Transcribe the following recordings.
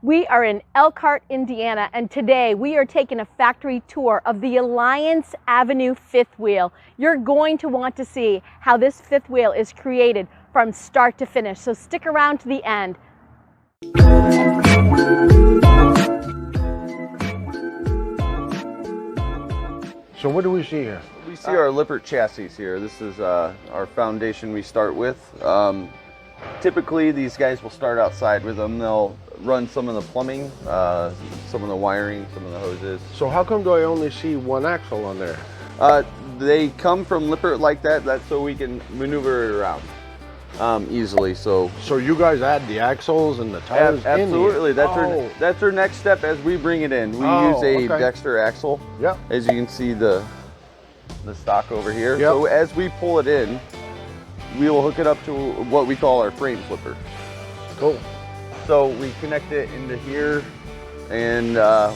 We are in Elkhart, Indiana, and today we are taking a factory tour of the Alliance Avenue fifth wheel. You're going to want to see how this fifth wheel is created from start to finish, so stick around to the end. So what do we see here? We see our Lippert chassis here. This is our foundation we start with. Typically these guys will start outside with them. They'll run some of the plumbing, some of the wiring, some of the hoses. So how come do I only see one axle on there? They come from Lippert like that. That's so we can maneuver it around easily. So you guys add the axles and the tires absolutely. in That's that's our next step as we bring it in. We use a Dexter axle. Yeah. As you can see the stock over here. Yep. So as we pull it in, we will hook it up to what we call our frame flipper. Cool. So we connect it into here, and yeah,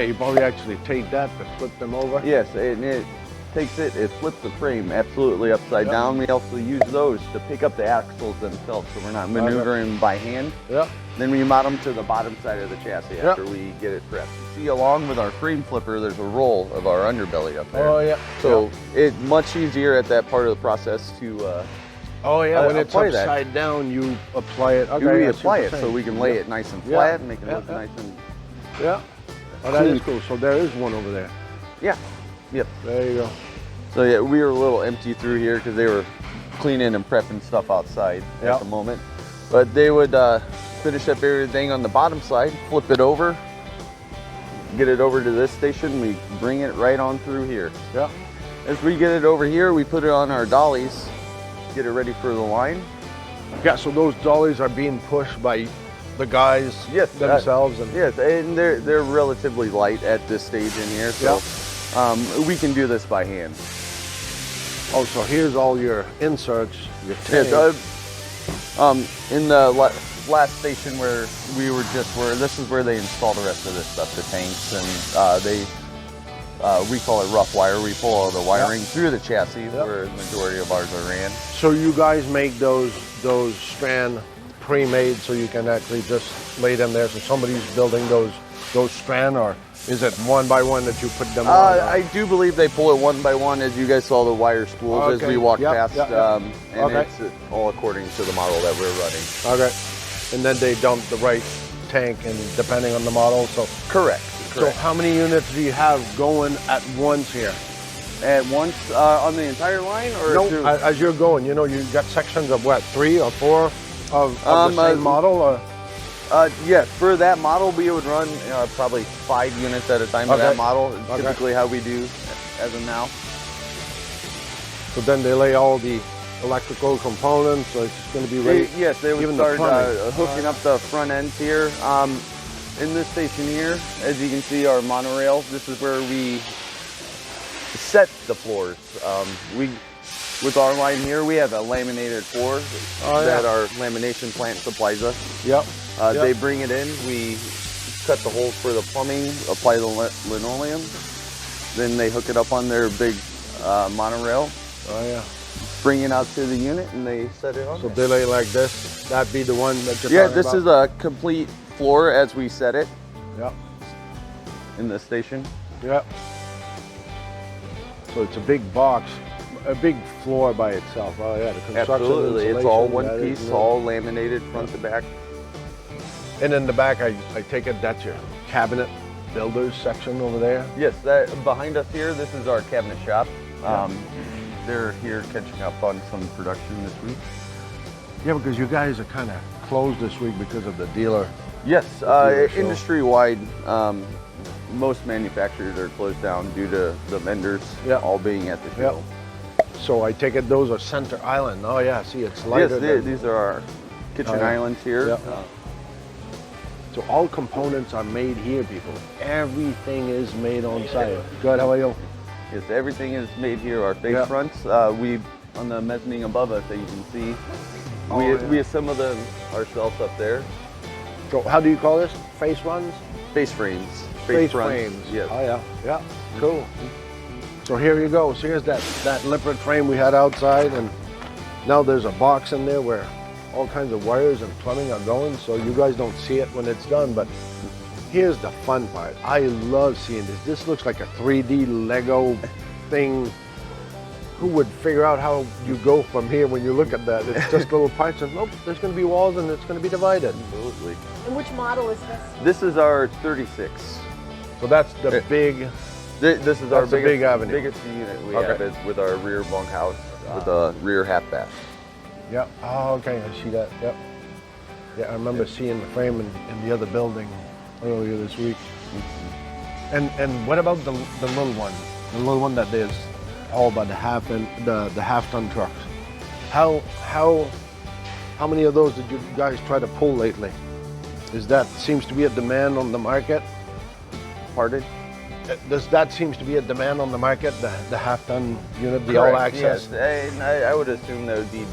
you probably actually take that to flip them over. yes, it takes it flips the frame absolutely upside down. We also use those to pick up the axles themselves, so we're not maneuvering by hand. Yeah. Then we mount them to the bottom side of the chassis after we get it prepped. See, along with our frame flipper, there's a roll of our underbelly up there. Oh yeah. So it's much easier at that part of the process to oh yeah, when it's apply upside down, you apply it. Okay, we I see apply what it you're so saying. we can lay it nice and flat and make it look nice and Yeah. Oh, that is cool. So there is one over there. yeah. Yep. There you go. So yeah, we were a little empty through here because they were cleaning and prepping stuff outside at the moment. But they would finish up everything on the bottom side, flip it over, get it over to this station. We bring it right on through here. Yeah. As we get it over here, we put it on our dollies, get it ready for the line. Yeah. So those dollies are being pushed by the guys themselves. Yes, and they're relatively light at this stage in here, so we can do this by hand. Oh, so here's all your inserts, your tank. Yes, in the last station where we were this is where they install the rest of this stuff, the tanks, and we call it rough wire. We pull all the wiring through the chassis where the majority of ours are ran. So you guys make those strand pre-made so you can actually just lay them there. So somebody's building those strand, or is it one by one that you put them on? I do believe they pull it one by one, as you guys saw the wire spools as we walked past, and it's all according to the model that we're running. Okay. And then they dump the right tank, and depending on the model. So correct. So how many units do you have going at once here? At once on the entire line, or no? As you're going, you got sections of what, 3 or 4 of the same model, or? Yeah, for that model, we would run probably 5 units at a time for that model. It's typically how we do as of now. So then they lay all the electrical components, so it's going to be ready. Yes, they would start hooking up the front ends here. In this station here, as you can see, our monorail, this is where we set the floors. With our line here, we have a laminated floor that our lamination plant supplies us. Yep. They bring it in, we cut the holes for the plumbing, apply the linoleum, then they hook it up on their big monorail. Oh yeah. Bring it out to the unit and they set it on. So they lay like this, that'd be the one that you're talking this about? is a complete floor as we set it. Yep. In the station. Yep. So it's a big box. A big floor by itself. Oh yeah, the construction. Absolutely, it's all one piece, all laminated front to back. And in the back, I take it that's your cabinet builders section over there? Yes, that behind us here, this is our cabinet shop. They're here catching up on some production this week. Yeah, because you guys are kind of closed this week because of the dealer. Yes, industry-wide, most manufacturers are closed down due to the vendors all being at the show. So I take it those are center island. Oh yeah, see it's lighter. Yes, these are our kitchen islands here. So all components are made here, people. Everything is made on site. Good, how are you? Yes, everything is made here. Our face fronts, we on the mezzanine above us that you can see, we assemble them ourselves up there. So how do you call this? Face runs? Face frames. Face frames. Yes. Oh yeah, yeah, cool. So here you go. So here's that Lippert frame we had outside, and now there's a box in there where all kinds of wires and plumbing are going, so you guys don't see it when it's done, but here's the fun part. I love seeing this. This looks like a 3D Lego thing. Who would figure out how you go from here when you look at that? It's just little parts and nope, there's going to be walls and it's going to be divided. Absolutely. And which model is this? This is our 36. So that's the big. This is our big avenue. biggest unit we have is with our rear bunkhouse with a rear half bath. Yep. Oh, okay. I see that. Yep. Yeah, I remember seeing the frame in the other building earlier this week. And what about the little one? The little one that is hauled by the half-ton trucks. How many of those did you guys try to pull lately? Seems to be a demand on the market? Pardon? Does that seems to be a demand on the market, the half-ton unit, the Correct, all-access? Yes, I would assume that would be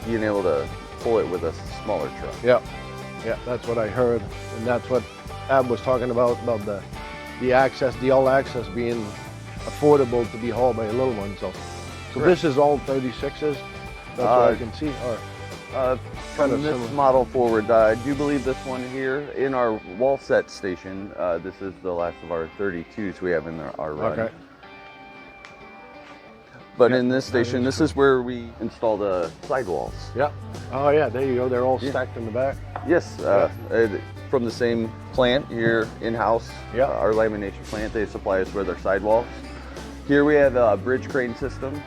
being able to pull it with a smaller truck. Yeah, that's what I heard, and that's what Ab was talking about the access, the all-access being affordable to be hauled by a little one. So this is all 36s. That's what I can see. From this model forward, I do believe this one here in our wall set station, this is the last of our 32s we have in our run. Okay. But in this station, this is where we install the sidewalls. Yeah. Oh yeah, there you go. They're all stacked in the back. Yes, from the same plant here in-house, our lamination plant, they supply us with our sidewalls. Here we have a bridge crane system,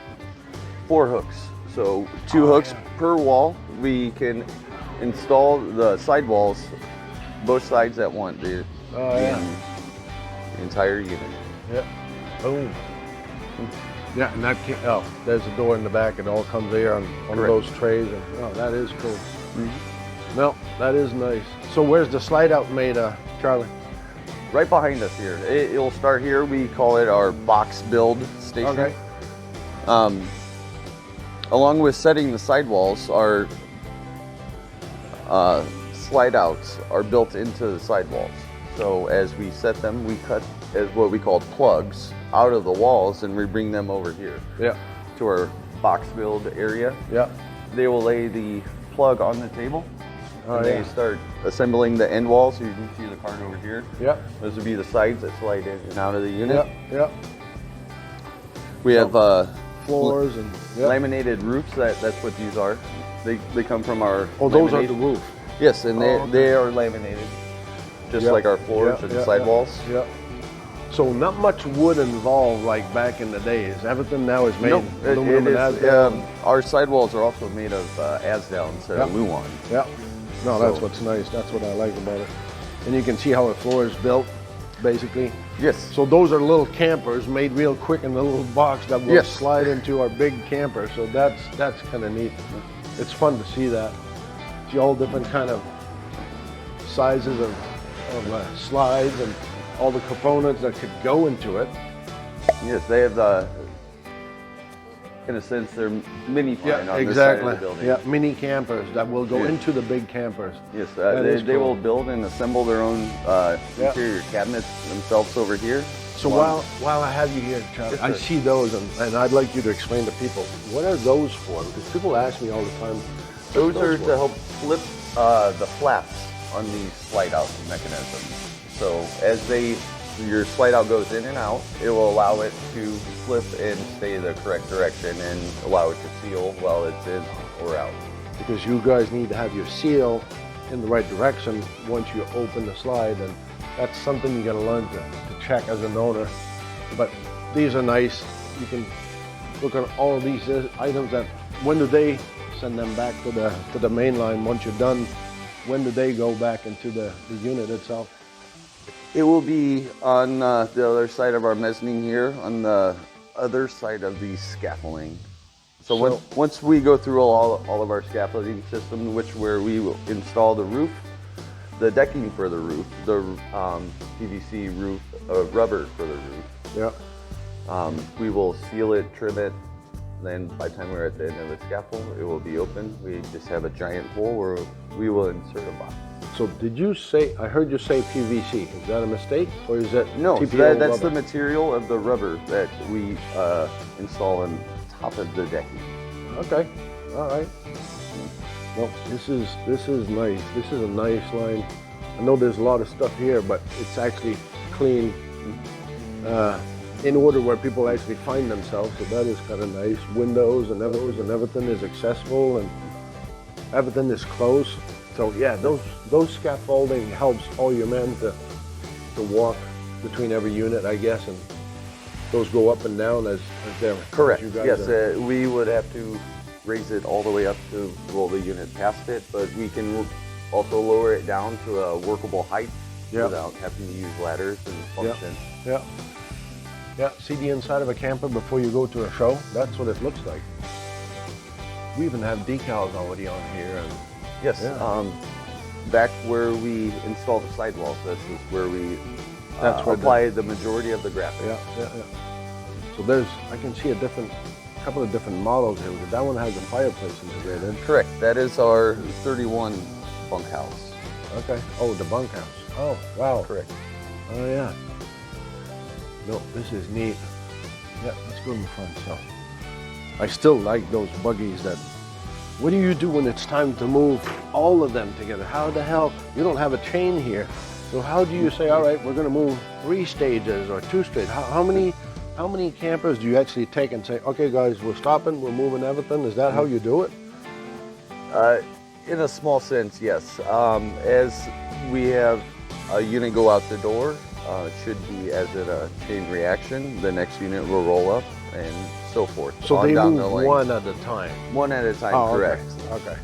4 hooks. So 2 hooks per wall. We can install the sidewalls, both sides at once, the entire unit. Yeah. Boom. Yeah, and there's a door in the back. It all comes there on those trays. And, that is cool. Mm-hmm. No, that is nice. So where's the slide out made, Charlie? Right behind us here. It'll start here. We call it our box build station. Okay. Along with setting the sidewalls, our slide outs are built into the sidewalls. So as we set them, we cut as what we call plugs out of the walls and we bring them over here to our box build area. Yeah. They will lay the plug on the table and they start assembling the end walls. So you can see the card over here. Yeah. Those would be the sides that slide in and out of the unit. Yeah. We have floors and laminated roofs. That's what these are. They come from our. Oh, those are the roof. Yes, and they are laminated, just like our floors and sidewalls. Yeah. So not much wood involved like back in the days. Everything now is made aluminum and Asdal. Our sidewalls are also made of Asdal instead of Luan. Yeah. No, that's what's nice. That's what I like about it. And you can see how the floor is built, basically. Yes. So those are little campers made real quick in a little box that will slide into our big camper. So that's kind of neat. It's fun to see that. See all different kind of sizes of slides and all the components that could go into it. Yes, they have in a sense, they're mini flying on this side of the building. Yeah, mini campers that will go into the big campers. Yes, they will build and assemble their own interior cabinets themselves over here. So while I have you here, Charlie, I see those and I'd like you to explain to people, what are those for? Because people ask me all the time. Those are to help flip the flaps on these slide out mechanisms. So as your slide out goes in and out, it will allow it to flip and stay the correct direction and allow it to seal while it's in or out. Because you guys need to have your seal in the right direction once you open the slide, and that's something you got to learn to check as an owner. But these are nice. You can look at all of these items. That when do they send them back to the main line once you're done? When do they go back into the unit itself? It will be on the other side of our mezzanine here, on the other side of the scaffolding. So once we go through all of our scaffolding system, where we will install the roof, the decking for the roof, the PVC roof, rubber for the roof. Yeah. We will seal it, trim it. Then by the time we're at the end of the scaffold, it will be open. We just have a giant hole where we will insert a box. So did you say, I heard you say PVC, is that a mistake or is that No, TPO that's rubber? the material of the rubber that we install on top of the decking. Okay, all right. No, this is nice. This is a nice line. I know there's a lot of stuff here, but it's actually clean, in order where people actually find themselves. So that is kind of nice. Windows and everything is accessible and everything is close. So yeah, those scaffolding helps all your men to walk between every unit, I guess, and those go up and down as they're correct. As you guys yes, are. we would have to raise it all the way up to roll the unit past it, but we can also lower it down to a workable height without having to use ladders and function. Yeah. See the inside of a camper before you go to a show? That's what it looks like. We even have decals already on here. And yes. Back where we install the sidewalls, this is where we apply the majority of the graphics. Yeah. So I can see a couple of different models here. That one has a fireplace integrated. Correct. That is our 31 bunkhouse. Okay. Oh, the bunkhouse. Oh, wow. Correct. Oh, yeah. No, this is neat. Yeah, let's go in the front. So, I still like those buggies that. What do you do when it's time to move all of them together? How the hell? You don't have a chain here. So how do you say, all right, we're going to move 3 stages or 2 stages? How many campers do you actually take and say, okay, guys, we're stopping, we're moving everything? Is that how you do it? In a small sense, yes. As we have a unit go out the door, it should be as a chain reaction. The next unit will roll up and so forth. So they move one at a time? One at a time, oh, correct. Okay.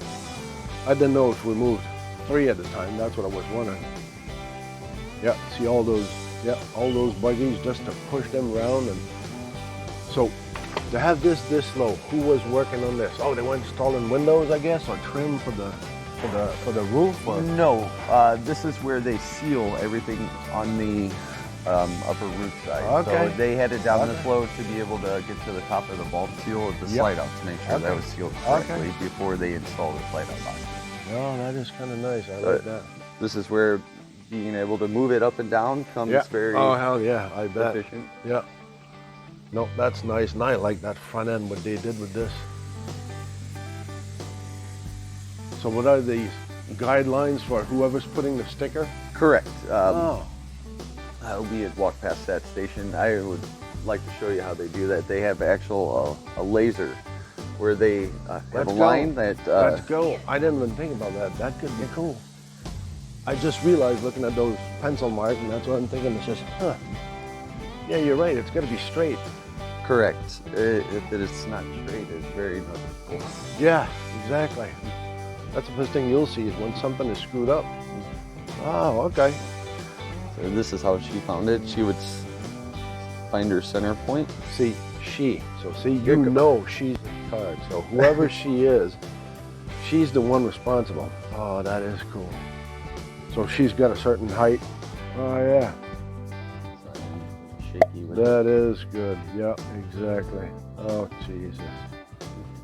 I didn't know if we moved 3 at a time. That's what I was wondering. Yeah, see all those buggies just to push them around. And so to have this low, who was working on this? Oh, they were installing windows, I guess, or trim for the roof? Or? No, this is where they seal everything on the upper roof side. Okay. So they had it down this low to be able to get to the top of the bulb seal with the slide out to make sure that was sealed correctly before they install the slide out box. Oh, that is kind of nice. I like that. This is where being able to move it up and down comes very hell yeah, I bet. efficient. Yeah. No, that's nice. And I like that front end, what they did with this. So what are these guidelines for whoever's putting the sticker? Correct. We had walked past that station. I would like to show you how they do that. They have actual a laser where they have a line that... Let's go. I didn't even think about that. That could be cool. I just realized looking at those pencil marks, and that's what I'm thinking. It's just, yeah, you're right. It's got to be straight. Correct. If it is not straight, it's very noticeable. Yeah, exactly. That's the first thing you'll see is when something is screwed up. Oh, okay. So this is how she found it. She would find her center point. See, So see, you know she's in charge. So whoever she is, she's the one responsible. Oh, that is cool. So she's got a certain height. Oh, yeah. Shaky with that is good. Yeah, exactly. Oh, Jesus.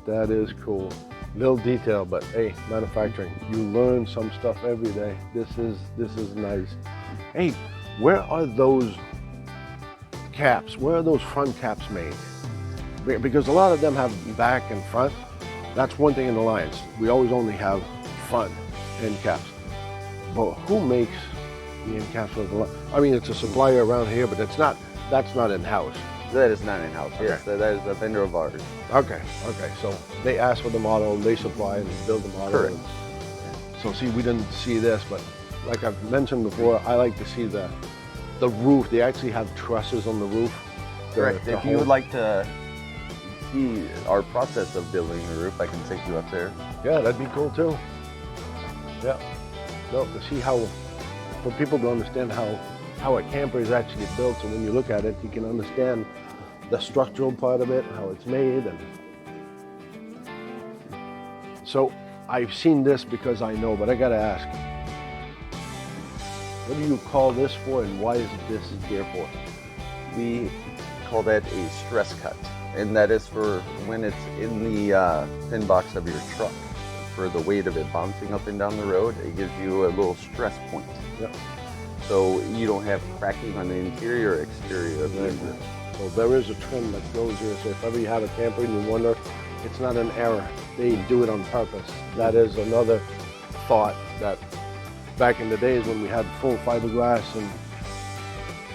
That is cool. Little detail, but hey, manufacturing. You learn some stuff every day. This is nice. Hey, where are those caps? Where are those front caps made? Because a lot of them have back and front. That's one thing in Alliance. We always only have front end caps. But who makes the end caps for the Alliance? I mean, it's a supplier around here, but that's not in-house. That is not in-house, okay. Yes. That is a vendor of ours. Okay. So they ask for the model, they supply and build the model. Correct. So see, we didn't see this, but like I've mentioned before, I like to see the roof. They actually have trusses on the roof. Correct. If you would like to see our process of building the roof, I can take you up there. Yeah, that'd be cool too. Yeah. No, to see for people to understand how a camper is actually built. So when you look at it, you can understand the structural part of it, how it's made. And so I've seen this because I know, but I gotta ask, what do you call this for and why is this here for? We call that a stress cut, and that is for when it's in the pin box of your truck. For the weight of it bouncing up and down the road, it gives you a little stress point. Yep. So you don't have cracking on the interior or exterior of the engine. So there is a trim that goes here. So if ever you have a camper and you wonder it's not an error. They do it on purpose. That is another thought that back in the days when we had full fiberglass and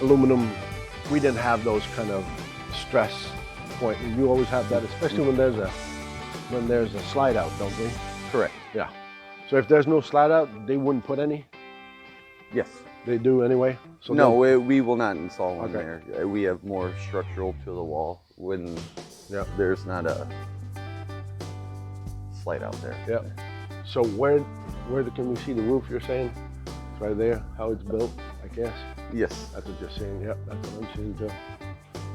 aluminum, we didn't have those kind of stress point. And you always have that, especially when there's a slide out, don't we? Correct. Yeah. So if there's no slide out, they wouldn't put any? Yes. They do anyway? So no, we will not install one Okay. there. We have more structural to the wall when there's not a slide out there. Yeah. So where can we see the roof, you're saying? It's right there, how it's built, I guess? Yes. That's what you're saying, yeah, that's what I'm seeing too.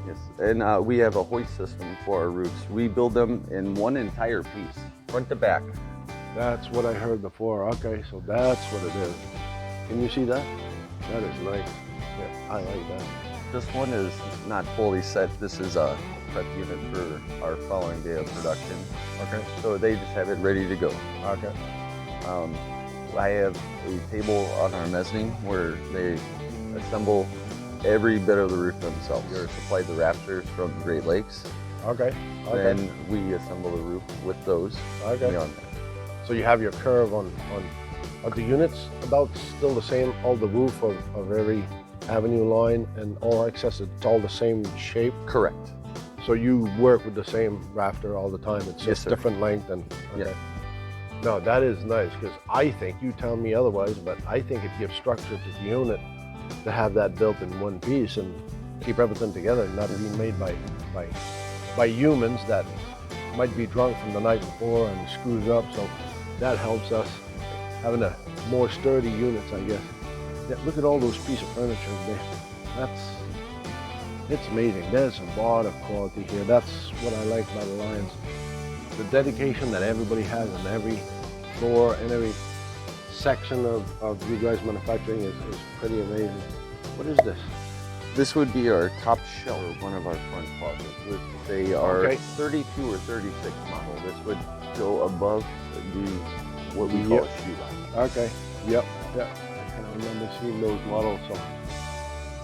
Yes, and we have a hoist system for our roofs. We build them in one entire piece, front to back. That's what I heard before. Okay, so that's what it is. Can you see that? That is nice. Yeah, I like that. This one is not fully set. This is a prep unit for our following day of production. Okay. So they just have it ready to go. Okay. I have a table on our mezzanine where they assemble every bit of the roof themselves. They're supplied the rafters from Great Lakes. Okay. Then we assemble the roof with those. Okay. Beyond that. So you have your curve on are the units about still the same? All the roof of every avenue line and all access, it's all the same shape? Correct. So you work with the same rafter all the time? It's Yes, just sir. different length and okay. Yeah. No, that is nice because I think, you tell me otherwise, but I think it gives structure to the unit to have that built in one piece and keep everything together and not being made by humans that might be drunk from the night before and screws up. So that helps us having a more sturdy units, I guess. Yeah, look at all those pieces of furniture there. It's amazing. There's a lot of quality here. That's what I like about Alliance. The dedication that everybody has on every floor and every section of you guys manufacturing is pretty amazing. What is this? This would be our top shelf, one of our front closets. They are Okay. 32 or 36 model. This would go above the what we call a shoe line. Okay. Yep. I kind of remember seeing those models.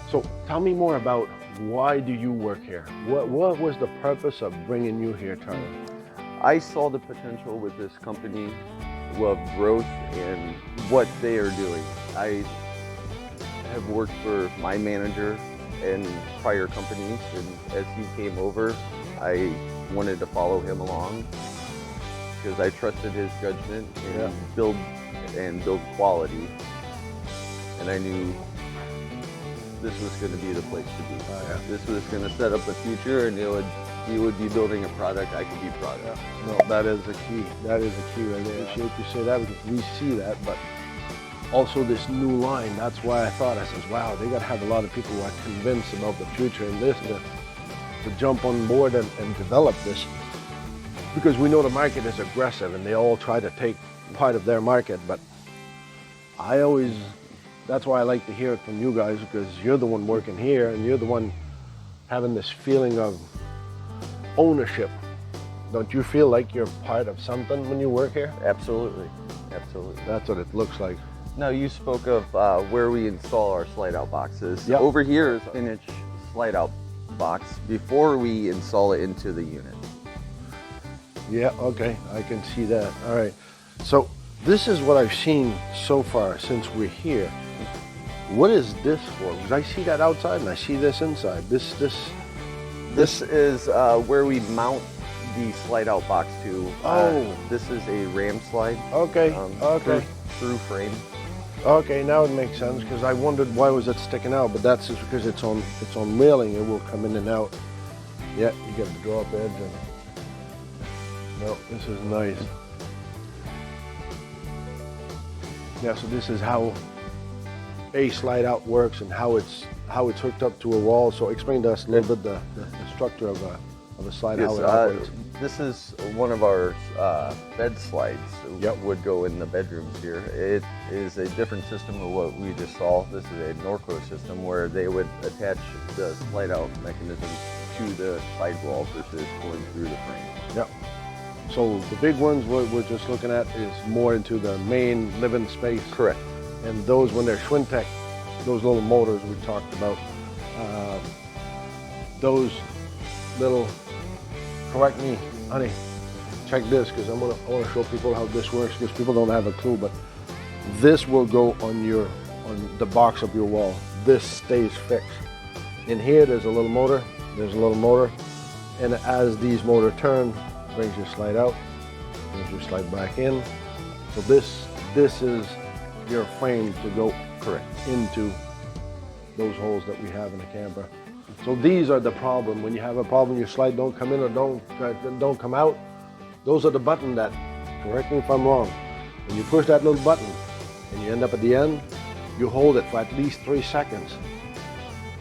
So tell me more about why do you work here? What was the purpose of bringing you here, Charlie? I saw the potential with this company of growth and what they are doing. I have worked for my manager in prior companies, and as he came over, I wanted to follow him along because I trusted his judgment and build quality, and I knew this was going to be the place to be. This was going to set up the future, and he would be building a product I could be proud of. No, that is the key. That is the key. I appreciate you say that because we see that, but also this new line. That's why I thought, I says, wow, they got to have a lot of people who are convinced about the future in this to jump on board and develop this. Because we know the market is aggressive and they all try to take part of their market, but that's why I like to hear it from you guys, because you're the one working here and you're the one having this feeling of ownership. Don't you feel like you're part of something when you work here? Absolutely, absolutely. That's what it looks like. Now you spoke of where we install our slide out boxes. Yep. Over here is an inch slide out box before we install it into the unit. Yeah, okay, I can see that. All right, so this is what I've seen so far since we're here. What is this for? Because I see that outside and I see this inside. This is where we mount the slide out box to. This is a ram slide. Okay, okay. Through frame. Okay, now it makes sense, because I wondered why was it sticking out, but that's just because it's on railing. It will come in and out. Yeah, you get the drop edge. No, this is nice. Yeah, so this is how a slide out works and how it's hooked up to a wall. So explain to us a little bit the structure of a slide out. This is one of our bed slides. Yep. Would go in the bedrooms here. It is a different system of what we just saw. This is a Norco system where they would attach the slide out mechanism to the sidewall versus going through the frame. Yep. So the big ones we're just looking at is more into the main living space. Correct. And those, when they're Schwintek, those little motors we talked about, those little, correct me, honey, check this, because I want to show people how this works, because people don't have a clue. But this will go on the box of your wall. This stays fixed. In here, there's a little motor. There's a little motor, and as these motors turn, brings your slide out, brings your slide back in. So this is your frame to go correct into those holes that we have in the camper. So these are the problem. When you have a problem, your slide don't come in or don't come out. Those are the button that, correct me if I'm wrong, when you push that little button and you end up at the end, you hold it for at least 3 seconds.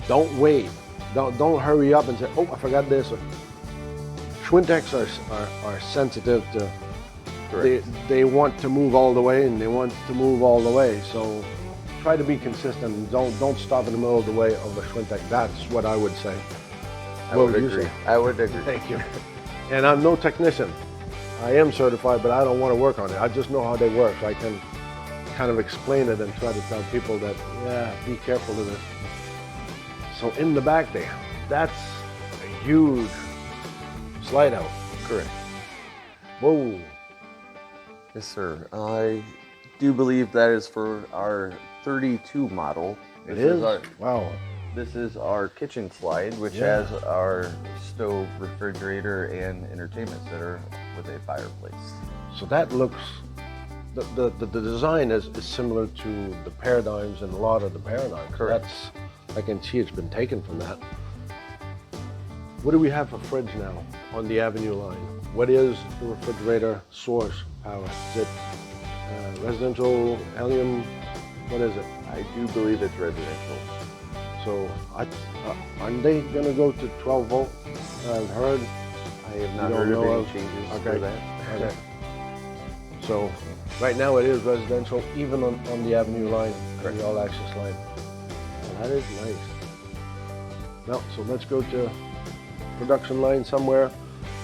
Don't wait. Don't hurry up and say, oh, I forgot this. Schwintex are sensitive to, they want to move all the way, and they want to move all the way. So try to be consistent. Don't stop in the middle of the way of the Schwintex. That's what I would say. I would agree. I would agree. Thank you. And I'm no technician. I am certified, but I don't want to work on it. I just know how they work. So I can kind of explain it and try to tell people that, yeah, be careful of this. So in the back there, that's a huge slide out. Correct. Whoa. Yes, sir. I do believe that is for our 32 model. It is? Wow. This is our kitchen slide, which has our stove, refrigerator, and entertainment center with a fireplace. So that looks, the design is similar to the paradigms and a lot of the paradigms. Correct. I can see it's been taken from that. What do we have for fridge now on the Avenue line? What is the refrigerator source power? Is it residential, helium? What is it? I do believe it's residential. So aren't they going to go to 12 volt? I've heard. I have not heard of any changes for that. Okay. So right now it is residential, even on the Avenue line, the all access line. Well, that is nice. Now, so let's go to production line somewhere.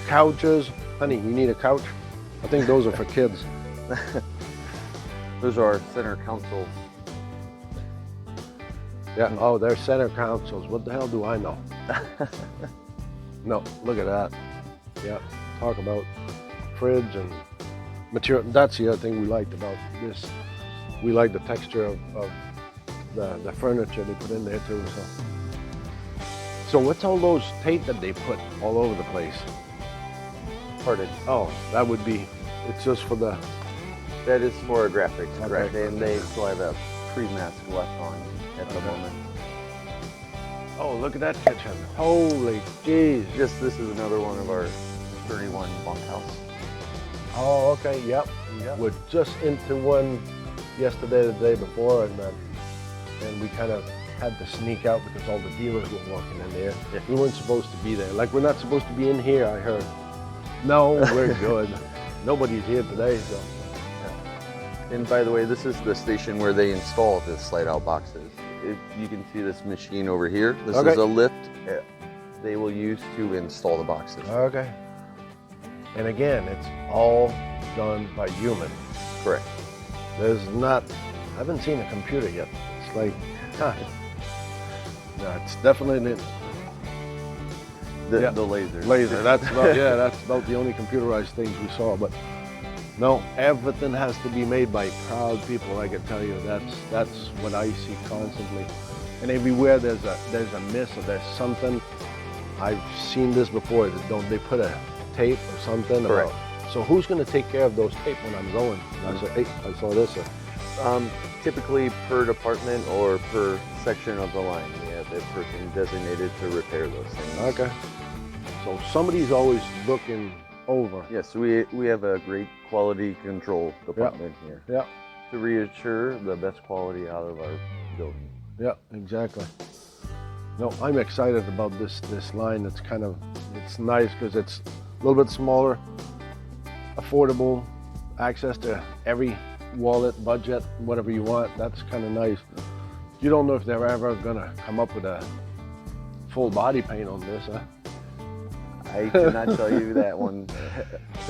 Couches. Honey, you need a couch? I think those are for kids. Those are our center consoles. Yeah, oh, they're center consoles. What the hell do I know? No, look at that. Yeah, talk about fridge and material. That's the other thing we liked about this. We like the texture of the furniture they put in there too. So what's all those tape that they put all over the place? Pardon? Oh, that would be, it's just for the... That is for graphics, correct? Okay. And they still have a pre-mask left on at the moment. Oh, look at that kitchen. Holy jeez. This is another one of our 31 bunkhouse. Oh, okay, yep. We're just into one yesterday, the day before, and we kind of had to sneak out because all the dealers were walking in there. Yeah. We weren't supposed to be there. Like, we're not supposed to be in here, I heard. No, we're good. Nobody's here today, so. And by the way, this is the station where they install the slide-out boxes. You can see this machine over here. This is a lift they will use to install the boxes. Okay. And again, it's all done by human. Correct. There's not, I haven't seen a computer yet. It's like, huh. No, it's definitely the laser. Laser, that's about, that's about the only computerized things we saw. But no, everything has to be made by proud people, I can tell you. That's what I see constantly. And everywhere there's a miss or there's something. I've seen this before. They put a tape or something. Correct. So who's going to take care of those tape when I'm going? I said, hey, I saw this. Typically per department or per section of the line, we have a person designated to repair those things. Okay. So somebody's always looking over. Yes, we have a great quality control department here. Yeah. To reassure the best quality out of our building. Yeah, exactly. No, I'm excited about this line. It's nice because it's a little bit smaller, affordable, access to every wallet, budget, whatever you want. That's kind of nice. You don't know if they're ever gonna come up with a full body paint on this, huh? I cannot tell you that one.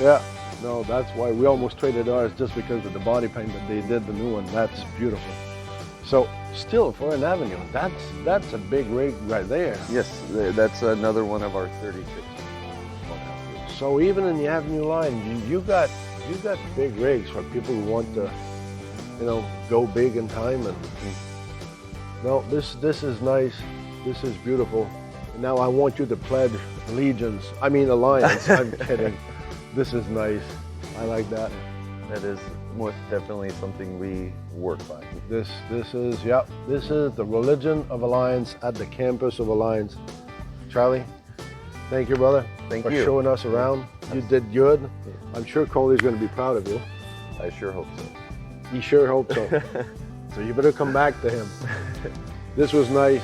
Yeah, no, that's why we almost traded ours, just because of the body paint that they did, the new one. That's beautiful. So still, for an Avenue, that's a big rig right there. Yes, that's another one of our 36. So even in the Avenue line, you got big rigs for people who want to, you know, go big in time. And no, this is nice. This is beautiful. Now I want you to pledge alliance. I'm kidding. This is nice. I like that. That is most definitely something we work by. This is the religion of Alliance at the campus of Alliance. Charlie, thank you, brother. Thank for you. showing us around. You did good. I'm sure Coley's going to be proud of you. I sure hope so. He sure hopes so. So you better come back to him. This was nice.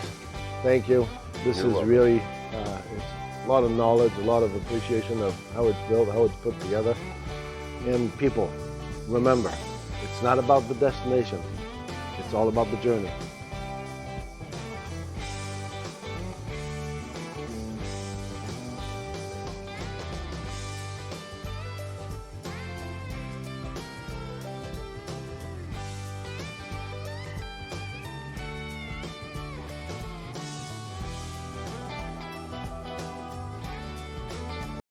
Thank you. This You're is welcome. really it's a lot of knowledge, a lot of appreciation of how it's built, how it's put together. And people, remember, it's not about the destination. It's all about the journey.